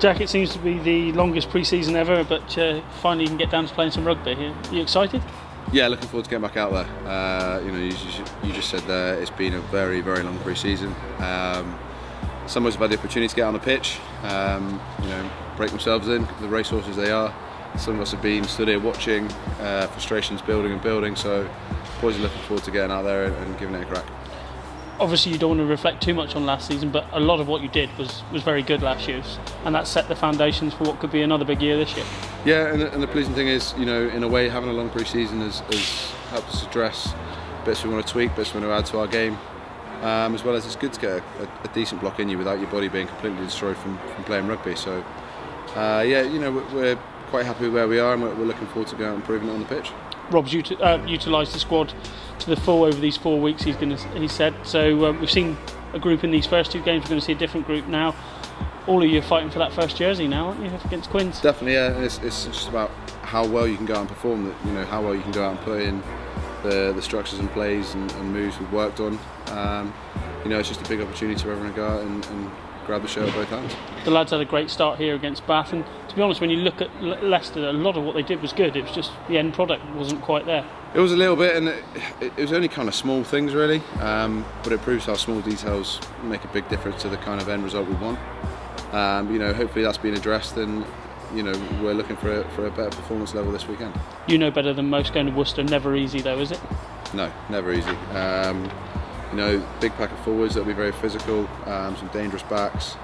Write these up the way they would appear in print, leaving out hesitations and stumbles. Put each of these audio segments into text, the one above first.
Jack, it seems to be the longest pre-season ever, but finally you can get down to playing some rugby. Are you excited? Yeah, looking forward to getting back out there. You know, you just said there, it's been a very, very long pre-season. Some of us have had the opportunity to get on the pitch, you know, break themselves in, the racehorses they are. Some of us have been stood here watching, frustrations building and building, so boys are looking forward to getting out there and giving it a crack. Obviously you don't want to reflect too much on last season, but a lot of what you did was very good last year, and that set the foundations for what could be another big year this year. Yeah, and the pleasing thing is, you know, in a way having a long pre-season has helped us address bits we want to tweak, bits we want to add to our game, as well as it's good to get a decent block in you without your body being completely destroyed from playing rugby. So yeah, you know, we're quite happy with where we are, and we're looking forward to going out and improving it on the pitch. Rob's utilised the squad to the full over these 4 weeks, he said. So we've seen a group in these first two games, we're going to see a different group now. All of you are fighting for that first jersey now, aren't you, against Quins? Definitely, yeah. It's just about how well you can go out and perform, you know, how well you can go out and put in the structures and plays and moves we've worked on. You know, it's just a big opportunity for everyone to go out and grab the show with both hands. The lads had a great start here against Bath, and to be honest, when you look at Leicester, a lot of what they did was good. It was just the end product wasn't quite there. It was a little bit, and it was only kind of small things really, but it proves how small details make a big difference to the kind of end result we want. You know, hopefully that's been addressed, and you know, we're looking for a better performance level this weekend. You know better than most going to Worcester. Never easy though, is it? No, never easy. You know, big pack of forwards that'll be very physical, some dangerous backs.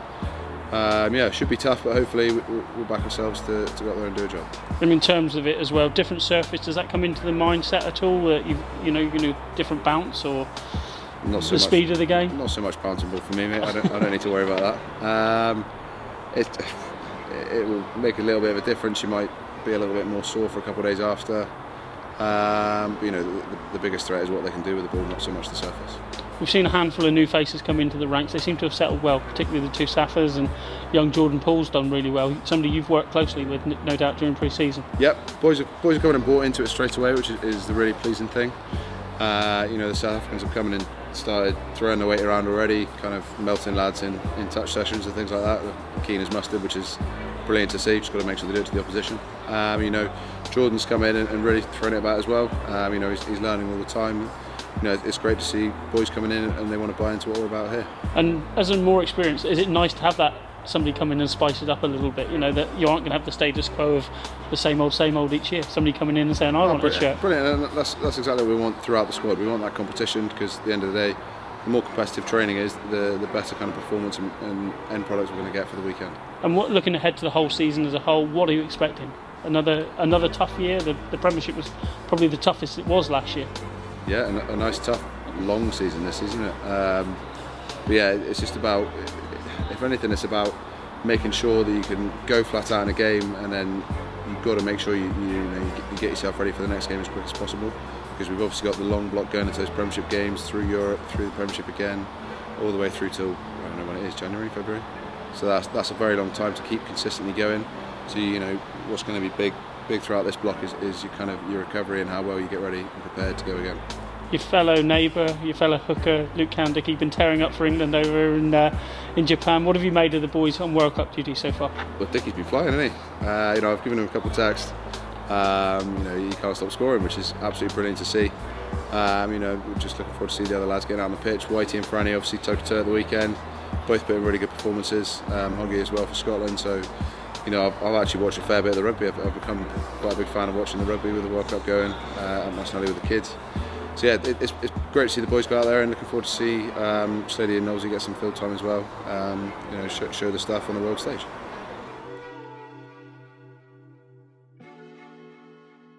Yeah, it should be tough, but hopefully we'll back ourselves to go out there and do a job. And in terms of it as well, different surface, does that come into the mindset at all? That you know, you're going to do different bounce or not so the speed of the game? Not so much bouncing ball for me, mate. I don't need to worry about that. It will make a little bit of a difference. You might be a little bit more sore for a couple of days after. But, you know, the biggest threat is what they can do with the ball, not so much the surface. We've seen a handful of new faces come into the ranks. They seem to have settled well, particularly the two Saffers, and young Jordan Paul's done really well. Somebody you've worked closely with, no doubt, during pre-season. Yep, boys are coming and bought into it straight away, which is the really pleasing thing. You know, the South Africans have come in and started throwing the weight around already, kind of melting lads in touch sessions and things like that. They're keen as mustard, which is brilliant to see. Just got to make sure they do it to the opposition. You know, Jordan's come in and really thrown it about as well. You know, he's learning all the time. You know, it's great to see boys coming in and they want to buy into what we're about here. And as a more experienced, is it nice to have that somebody come in and spice it up a little bit? You know, that you aren't going to have the status quo of the same old each year. Somebody coming in and saying, "I want a shirt." Brilliant, and that's exactly what we want throughout the squad. We want that competition, because at the end of the day, the more competitive training is, the better kind of performance and end products we're going to get for the weekend. And looking ahead to the whole season as a whole, what are you expecting? Another tough year. The Premiership was probably the toughest it was last year. Yeah, a nice tough long season this, isn't it? But yeah, it's just about, if anything, it's about making sure that you can go flat out in a game, and then you've got to make sure you get yourself ready for the next game as quick as possible, because we've obviously got the long block going into those Premiership games, through Europe, through the Premiership again, all the way through till, I don't know when it is, January, February. So that's a very long time to keep consistently going. So you know what's going to be big throughout this block is your recovery and how well you get ready and prepared to go again. Your fellow neighbour, your fellow hooker, Luke Candick, been tearing up for England over in Japan. What have you made of the boys on World Cup duty so far? Well, Dickie's been flying, hasn't he? You know, I've given him a couple of texts. You know, he can't stop scoring, which is absolutely brilliant to see. You know, we're just looking forward to see the other lads getting out on the pitch. Whitey and Franny obviously toe-to-toe at the weekend. Both put in really good performances. Hoggy as well for Scotland. So, you know, I've actually watched a fair bit of the rugby. I've become quite a big fan of watching the rugby with the World Cup going, and nationally with the kids. So yeah, it's great to see the boys go out there, and looking forward to see Slady and Nosey get some field time as well. You know, show the stuff on the world stage.